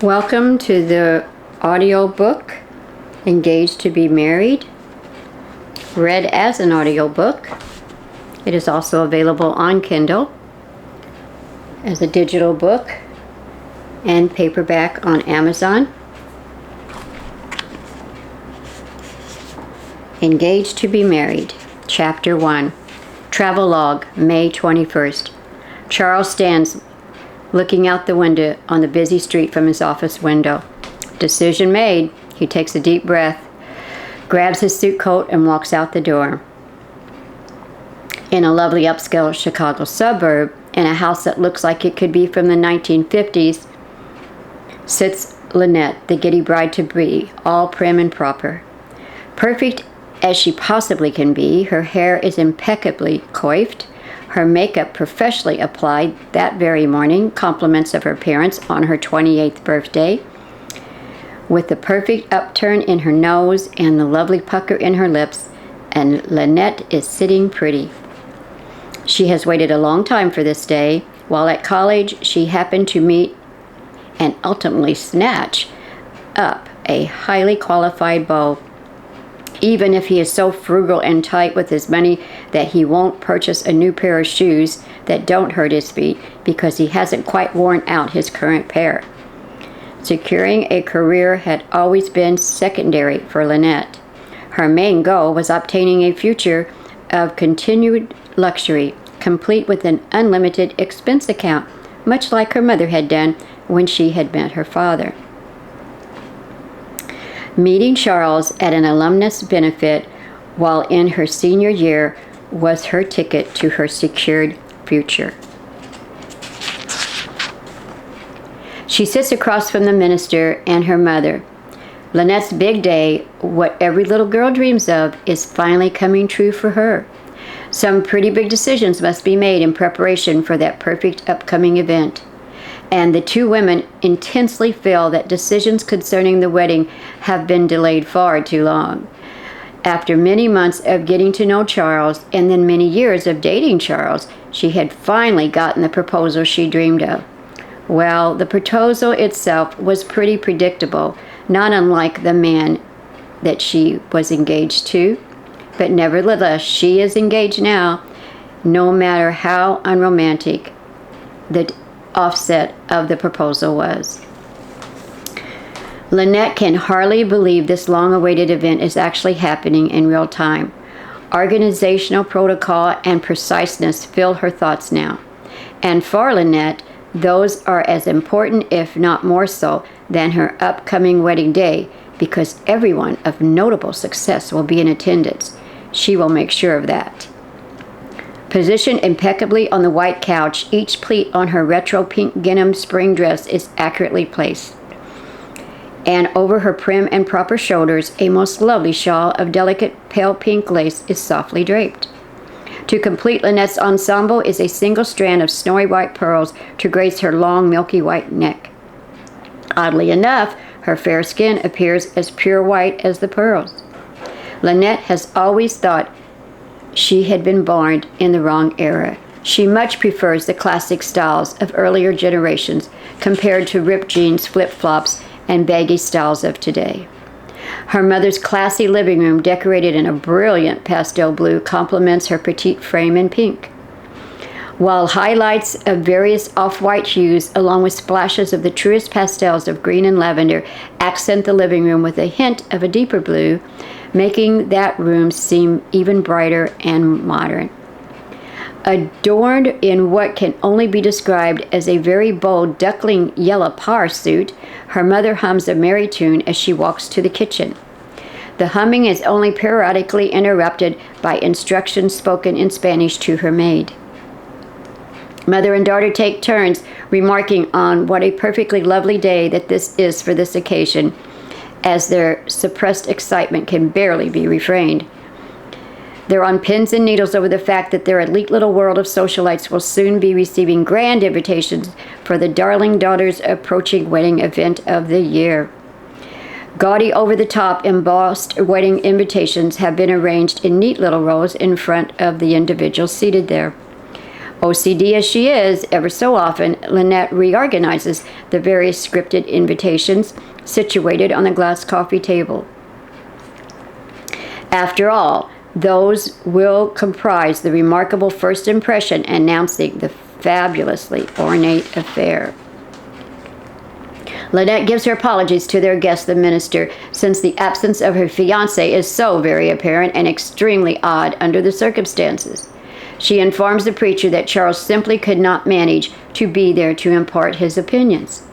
Welcome to the audio book, Engaged to be Married, read as an audio book. It is also available on Kindle, as a digital book, and paperback on Amazon. Engaged to be Married, Chapter 1, Travelogue, May 21st. Charles stands looking out the window on the busy street from his office window. Decision made. He takes a deep breath, grabs his suit coat, and walks out the door. In a lovely upscale Chicago suburb, in a house that looks like it could be from the 1950s, sits Lynette, the giddy bride-to-be, all prim and proper. Perfect as she possibly can be, her hair is impeccably coiffed, her makeup professionally applied that very morning, compliments of her parents on her 28th birthday, with the perfect upturn in her nose and the lovely pucker in her lips, and Lynette is sitting pretty. She has waited a long time for this day. While at college, she happened to meet and ultimately snatch up a highly qualified beau. Even if he is so frugal and tight with his money that he won't purchase a new pair of shoes that don't hurt his feet because he hasn't quite worn out his current pair. Securing a career had always been secondary for Lynette. Her main goal was obtaining a future of continued luxury, complete with an unlimited expense account, much like her mother had done when she had met her father. Meeting Charles at an alumnus benefit while in her senior year was her ticket to her secured future. She sits across from the minister and her mother. Lynette's big day, what every little girl dreams of, is finally coming true for her. Some pretty big decisions must be made in preparation for that perfect upcoming event. And the two women intensely feel that decisions concerning the wedding have been delayed far too long. After many months of getting to know Charles, and then many years of dating Charles, she had finally gotten the proposal she dreamed of. Well, the proposal itself was pretty predictable, not unlike the man that she was engaged to. But nevertheless, she is engaged now, no matter how unromantic the offset of the proposal was. Lynette can hardly believe this long-awaited event is actually happening in real time. Organizational protocol and preciseness fill her thoughts now. And for Lynette, those are as important, if not more so, than her upcoming wedding day, because everyone of notable success will be in attendance. She will make sure of that. Positioned impeccably on the white couch, each pleat on her retro pink gingham spring dress is accurately placed. And over her prim and proper shoulders, a most lovely shawl of delicate pale pink lace is softly draped. To complete Lynette's ensemble is a single strand of snowy white pearls to grace her long milky white neck. Oddly enough, her fair skin appears as pure white as the pearls. Lynette has always thought she had been born in the wrong era. She much prefers the classic styles of earlier generations compared to ripped jeans, flip-flops, and baggy styles of today. Her mother's classy living room, decorated in a brilliant pastel blue, complements her petite frame in pink, while highlights of various off-white hues, along with splashes of the truest pastels of green and lavender, accent the living room with a hint of a deeper blue, making that room seem even brighter and modern. Adorned in what can only be described as a very bold duckling yellow par suit, her mother hums a merry tune as she walks to the kitchen. The humming is only periodically interrupted by instructions spoken in Spanish to her maid. Mother and daughter take turns remarking on what a perfectly lovely day that this is for this occasion, as their suppressed excitement can barely be refrained. They're on pins and needles over the fact that their elite little world of socialites will soon be receiving grand invitations for the darling daughter's approaching wedding event of the year. Gaudy, over-the-top, embossed wedding invitations have been arranged in neat little rows in front of the individuals seated there. OCD as she is, ever so often, Lynette reorganizes the various scripted invitations situated on the glass coffee table. After all, those will comprise the remarkable first impression announcing the fabulously ornate affair. Lynette gives her apologies to their guest, the minister, since the absence of her fiancé is so very apparent and extremely odd under the circumstances. She informs the preacher that Charles simply could not manage to be there to impart his opinions.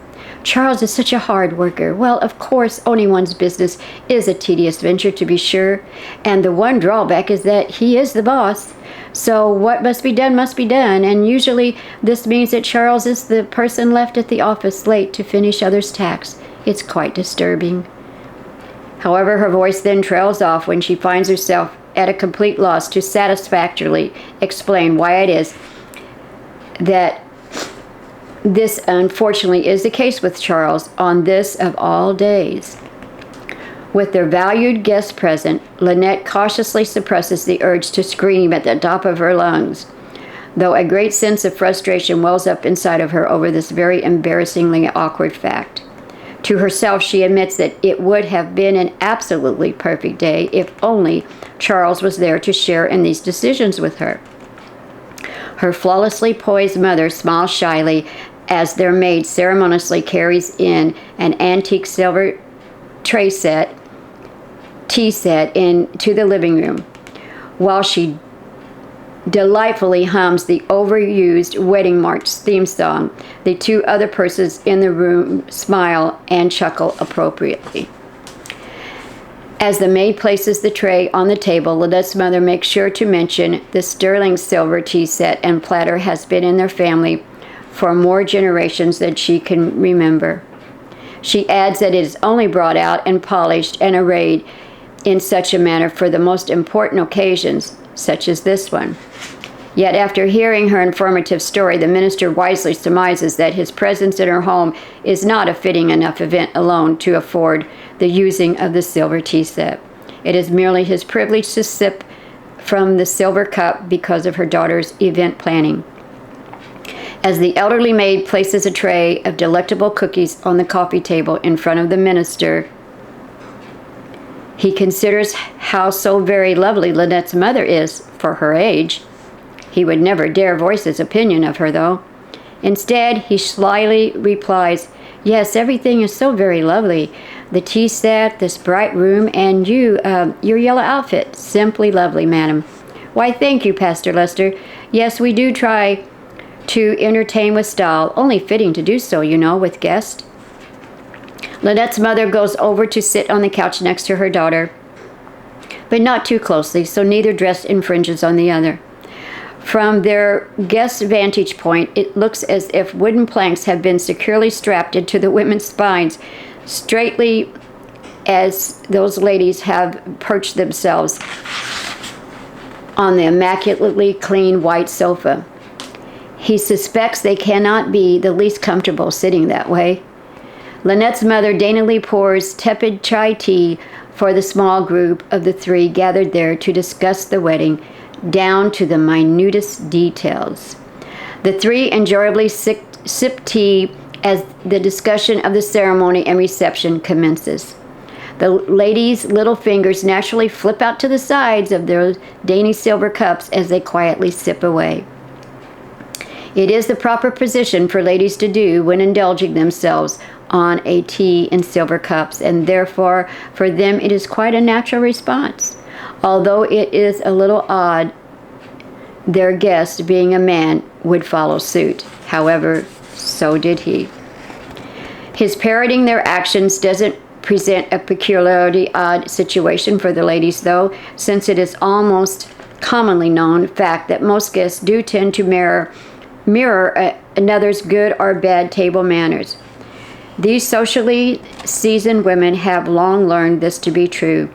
Charles is such a hard worker. Well, of course, owning one's business is a tedious venture, to be sure, and the one drawback is that he is the boss. So what must be done, and usually this means that Charles is the person left at the office late to finish others' tasks. It's quite disturbing. However, her voice then trails off when she finds herself at a complete loss to satisfactorily explain why it is that this unfortunately is the case with Charles on this of all days. With their valued guests present, Lynette cautiously suppresses the urge to scream at the top of her lungs, though a great sense of frustration wells up inside of her over this very embarrassingly awkward fact. To herself, she admits that it would have been an absolutely perfect day if only Charles was there to share in these decisions with her. Her flawlessly poised mother smiles shyly as their maid ceremoniously carries in an antique silver tea set into the living room, while she delightfully hums the overused wedding march theme song. The two other persons in the room smile and chuckle appropriately. As the maid places the tray on the table, Lynette's mother makes sure to mention the sterling silver tea set and platter has been in their family for more generations than she can remember. She adds that it is only brought out and polished and arrayed in such a manner for the most important occasions, such as this one. Yet after hearing her informative story, the minister wisely surmises that his presence in her home is not a fitting enough event alone to afford the using of the silver tea set. It is merely his privilege to sip from the silver cup because of her daughter's event planning. As the elderly maid places a tray of delectable cookies on the coffee table in front of the minister, he considers how so very lovely Lynette's mother is for her age. He would never dare voice his opinion of her, though. Instead, he slyly replies, "Yes, everything is so very lovely. The tea set, this bright room, and you, your yellow outfit. Simply lovely, madam." "Why, thank you, Pastor Lester. Yes, we do try to entertain with style. Only fitting to do so, you know, with guests." Lynette's mother goes over to sit on the couch next to her daughter, but not too closely, so neither dress infringes on the other. From their guest's vantage point, it looks as if wooden planks have been securely strapped into the women's spines, straightly as those ladies have perched themselves on the immaculately clean white sofa. He suspects they cannot be the least comfortable sitting that way. Lynette's mother daintily pours tepid chai tea for the small group of the three gathered there to discuss the wedding, down to the minutest details. The three enjoyably sip tea as the discussion of the ceremony and reception commences. The ladies' little fingers naturally flip out to the sides of their dainty silver cups as they quietly sip away. It is the proper position for ladies to do when indulging themselves on a tea in silver cups, and therefore for them it is quite a natural response. Although it is a little odd, their guest, being a man, would follow suit. However, so did he. His parroting their actions doesn't present a peculiarly odd situation for the ladies, though, since it is almost commonly known fact that most guests do tend to mirror another's good or bad table manners. These socially seasoned women have long learned this to be true.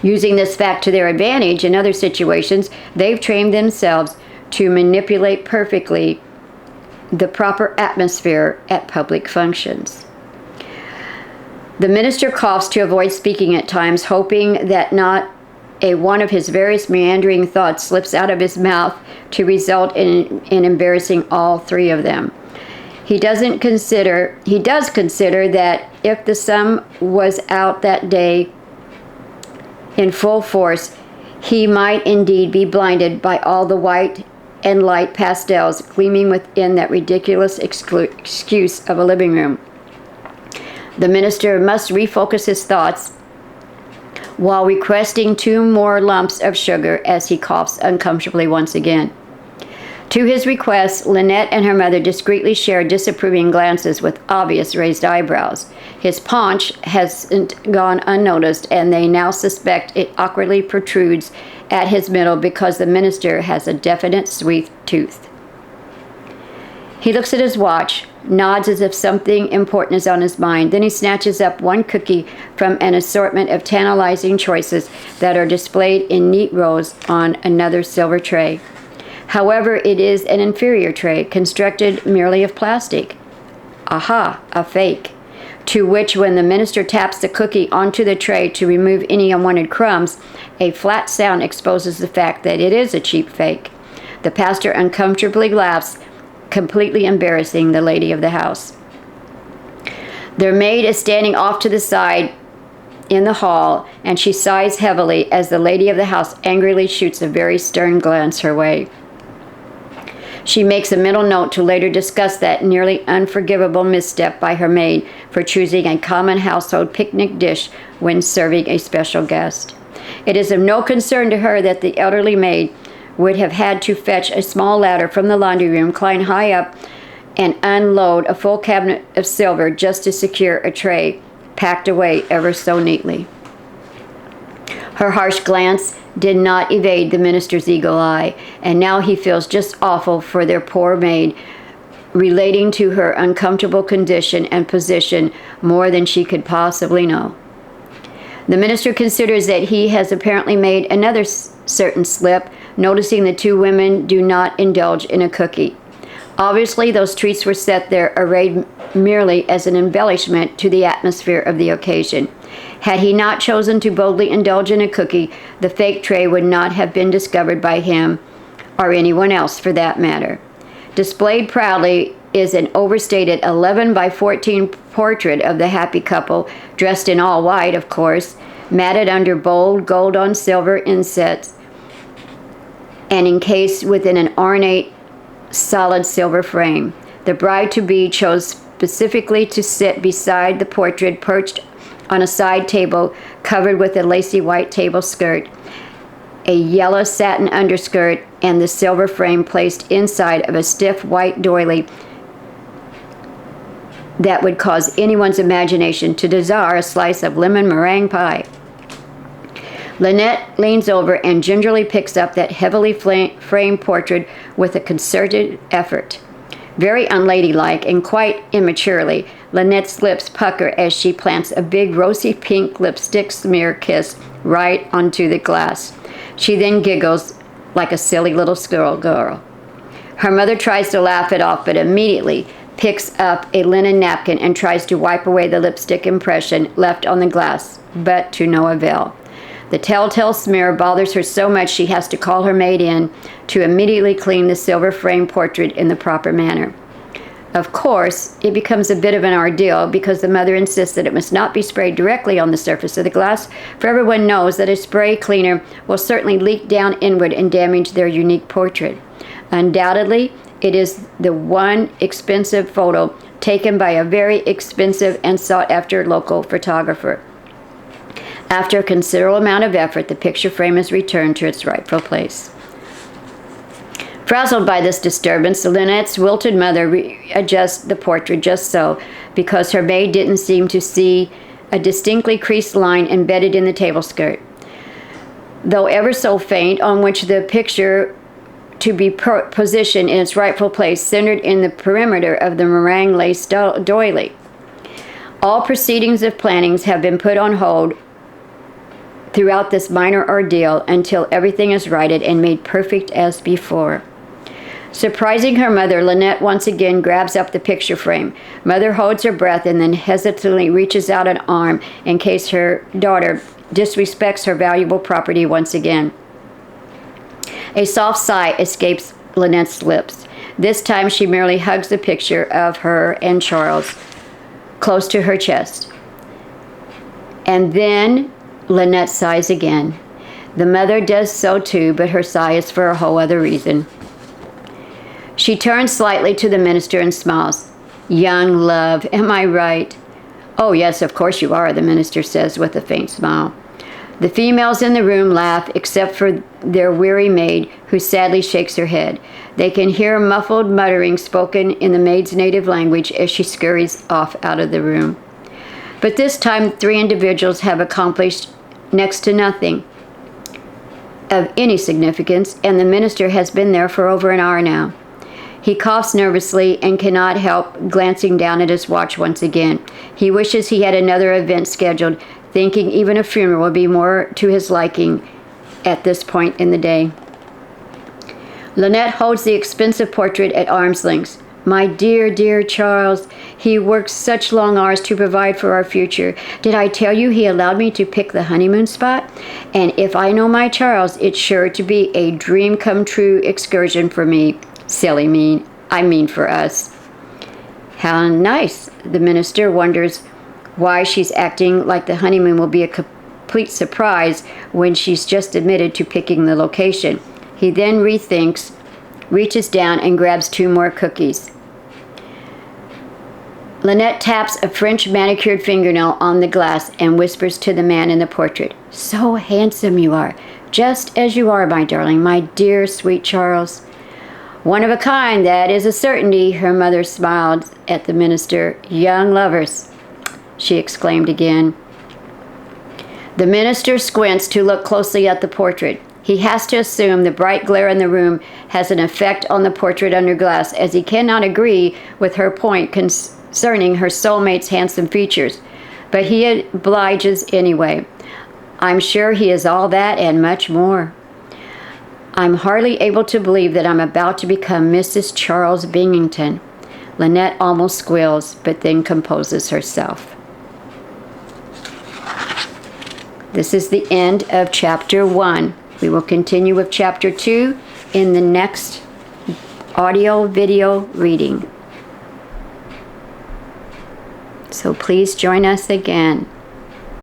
Using this fact to their advantage in other situations, they've trained themselves to manipulate perfectly the proper atmosphere at public functions. The minister coughs to avoid speaking at times, hoping that not one of his various meandering thoughts slips out of his mouth to result in embarrassing all three of them. He does consider that if the sun was out that day in full force, he might indeed be blinded by all the white and light pastels gleaming within that ridiculous excuse of a living room. The minister must refocus his thoughts while requesting 2 more lumps of sugar as he coughs uncomfortably once again. To his request, Lynette and her mother discreetly share disapproving glances with obvious raised eyebrows. His paunch hasn't gone unnoticed, and they now suspect it awkwardly protrudes at his middle because the minister has a definite sweet tooth. He looks at his watch, nods as if something important is on his mind. Then he snatches up 1 cookie from an assortment of tantalizing choices that are displayed in neat rows on another silver tray. However, it is an inferior tray, constructed merely of plastic. Aha, a fake. To which, when the minister taps the cookie onto the tray to remove any unwanted crumbs, a flat sound exposes the fact that it is a cheap fake. The pastor uncomfortably laughs, completely embarrassing the lady of the house. Their maid is standing off to the side in the hall, and she sighs heavily as the lady of the house angrily shoots a very stern glance her way. She makes a mental note to later discuss that nearly unforgivable misstep by her maid for choosing a common household picnic dish when serving a special guest. It is of no concern to her that the elderly maid would have had to fetch a small ladder from the laundry room, climb high up, and unload a full cabinet of silver just to secure a tray packed away ever so neatly. Her harsh glance did not evade the minister's eagle eye, and now he feels just awful for their poor maid, relating to her uncomfortable condition and position more than she could possibly know. The minister considers that he has apparently made another certain slip, noticing the 2 women do not indulge in a cookie. Obviously, those treats were set there arrayed merely as an embellishment to the atmosphere of the occasion. Had he not chosen to boldly indulge in a cookie, the fake tray would not have been discovered by him, or anyone else for that matter. Displayed proudly is an overstated 11 by 14 portrait of the happy couple, dressed in all white, of course, matted under bold gold-on-silver insets, and encased within an ornate, solid silver frame. The bride-to-be chose specifically to sit beside the portrait, perched on a side table covered with a lacy white table skirt, a yellow satin underskirt, and the silver frame placed inside of a stiff white doily that would cause anyone's imagination to desire a slice of lemon meringue pie. Lynette leans over and gingerly picks up that heavily framed portrait with a concerted effort. Very unladylike and quite immaturely, Lynette's lips pucker as she plants a big rosy pink lipstick smear kiss right onto the glass. She then giggles like a silly little girl. Her mother tries to laugh it off, but immediately picks up a linen napkin and tries to wipe away the lipstick impression left on the glass, but to no avail. The telltale smear bothers her so much she has to call her maid in to immediately clean the silver frame portrait in the proper manner. Of course, it becomes a bit of an ordeal because the mother insists that it must not be sprayed directly on the surface of the glass, for everyone knows that a spray cleaner will certainly leak down inward and damage their unique portrait. Undoubtedly, it is the one expensive photo taken by a very expensive and sought-after local photographer. After a considerable amount of effort, the picture frame is returned to its rightful place. Frazzled by this disturbance, Lynette's wilted mother readjusts the portrait just so, because her maid didn't seem to see a distinctly creased line embedded in the table skirt, though ever so faint, on which the picture to be positioned in its rightful place, centered in the perimeter of the meringue lace doily. All proceedings of plannings have been put on hold throughout this minor ordeal until everything is righted and made perfect as before. Surprising her mother, Lynette once again grabs up the picture frame. Mother holds her breath and then hesitantly reaches out an arm in case her daughter disrespects her valuable property once again. A soft sigh escapes Lynette's lips. This time she merely hugs the picture of her and Charles close to her chest. And then Lynette sighs again. The mother does so too, but her sigh is for a whole other reason. She turns slightly to the minister and smiles. Young love, am I right? Oh yes, of course you are, the minister says with a faint smile. The females in the room laugh, except for their weary maid, who sadly shakes her head. They can hear muffled muttering spoken in the maid's native language as she scurries off out of the room. But this time, 3 individuals have accomplished next to nothing of any significance, and the minister has been there for over an hour now. He coughs nervously and cannot help glancing down at his watch once again. He wishes he had another event scheduled, thinking even a funeral would be more to his liking at this point in the day. Lynette holds the expensive portrait at arm's length. My dear, dear Charles, he works such long hours to provide for our future. Did I tell you he allowed me to pick the honeymoon spot? And if I know my Charles, it's sure to be a dream come true excursion for me. Silly me, I mean for us. How nice. The minister wonders why she's acting like the honeymoon will be a complete surprise when she's just admitted to picking the location. He then rethinks, reaches down and grabs 2 more cookies. Lynette taps a French manicured fingernail on the glass and whispers to the man in the portrait, So handsome you are, just as you are, my darling, my dear sweet Charles. One of a kind, that is a certainty, her mother smiled at the minister. Young lovers, she exclaimed again. The minister squints to look closely at the portrait. He has to assume the bright glare in the room has an effect on the portrait under glass, as he cannot agree with her point concerning her soulmate's handsome features. But he obliges anyway. I'm sure he is all that and much more. I'm hardly able to believe that I'm about to become Mrs. Charles Bingenton. Lynette almost squeals, but then composes herself. This is the end of chapter 1. We will continue with chapter 2 in the next audio-video reading. So please join us again.